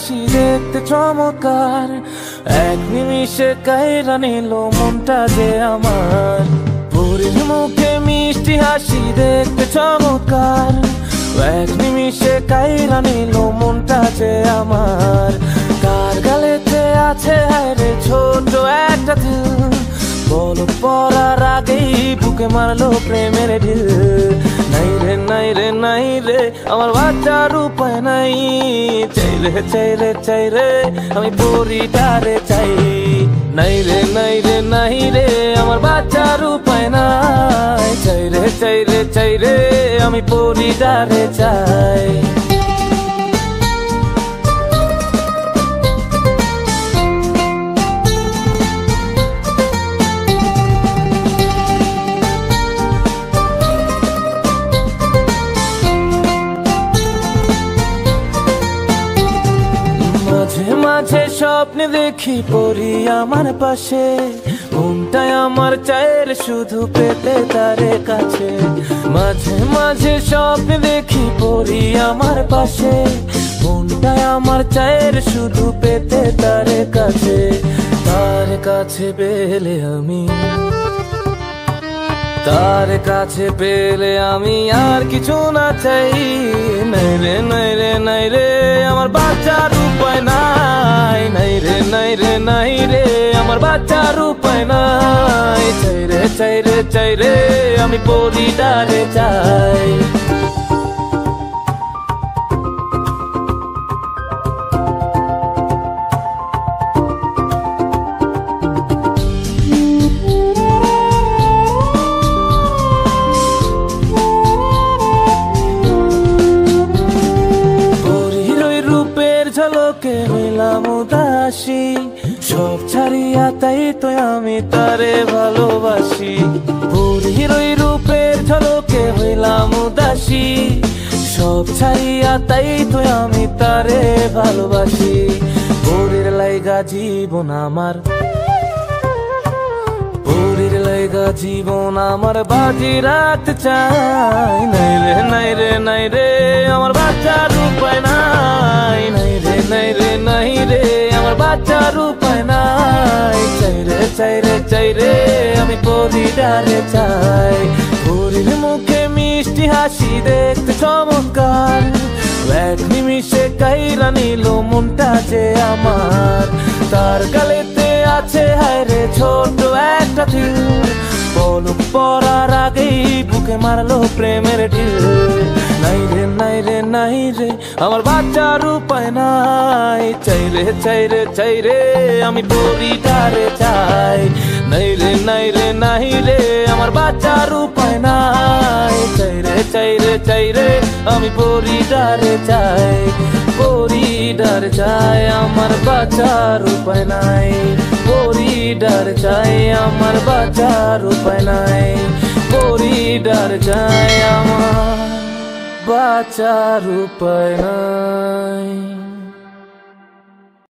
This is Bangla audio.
হাসি দেখতে চমৎকার, এক নিমিষে কাইরা নিল মনটা যে আমার। পরীর মুখে মিষ্টি হাসি দেখতে চমৎকার, এক নিমিষে কাইরা নিল মনটা যে আমার। কার গালেতে আছে হায়রে ছোট একটা দিল, বলো পড়ার আগেই বুকে মারলো প্রেমের ঢিল। নাই রে নাই রে নাই রে আমার বাচ্চার উপায় নাই, চাই রে চাই রে চাই রে আমি পরিটারে চাই। নাই রে নাই রে নাই রে আমার বাচ্চার উপায় নাই, চাই রে চাই রে চাই রে আমি পরিটারে চাই। মাঝে মাঝে স্বপ্নে দেখি পরি আমার পাশে, মনটাই আমার চায়ের শুধু পেতে তারে কাছে। মাঝে মাঝে স্বপ্নে দেখি পরি আমার পাশে, মনটাই আমার চায়ের শুধু পেতে তারে কাছে। তার কাছে পেলে আমি, তার কাছে পেলে আমি আর কিছু না চাই। নাই রে নাই রে নাই রে আমার বাচ্চার উপায় নাই, নাই রে নাই রে নাই রে আমার বাচ্চার উপায় নাই। চাই রে চাই রে চাই রে আমি পরিটারে চাই। ঝলকে হইলাম উদাসী, সব ছাড়িয়া তাই তো আমি তারে ভালোবাসি। পরীর ওই রূপের ঝলকে হইলাম উদাসী, সব ছাড়িয়া তাই তো আমি তারে ভালোবাসি। পরীর লাইগা জীবন আমার, পরীর লাইগা জীবন আমার বাজি রাখতে চাই। নাই রে নাই রে নাই রে আমার বাচ্চার উপায় নাই, নাই রে নাই রে নাই রে আমার বাচ্চার উপায় নাই। চাই রে চাই রে চাই রে আমি পরিটারে চাই। পরীর মুখে মিষ্টি হাসি দেখতে চমৎকার, এক নিমিষে কাইরা নিল মনটা যে আমার। তার গালেতে আছে হায়রে ছোট একটা দিল, পলক পড়ার আগেই বুকে মারলো প্রেমের ঢিল। নাই রে নাই রে নাই রে আমার বাচ্চার উপায় নাই, চাই রে চাই রে চাই রে আমি পরিটারে চাই। নাই রে নাই রে নাই রে আমার বাচ্চার উপায় নাই, চাই রে চাই রে চাই রে আমি পরিটারে চাই। পরিটার চাই আমার বাচ্চার উপায় নাই, পরিটার চাই আমার বাচ্চার উপায় নাই। পরিটার চাই আমার বাচ্চার উপায় নাই।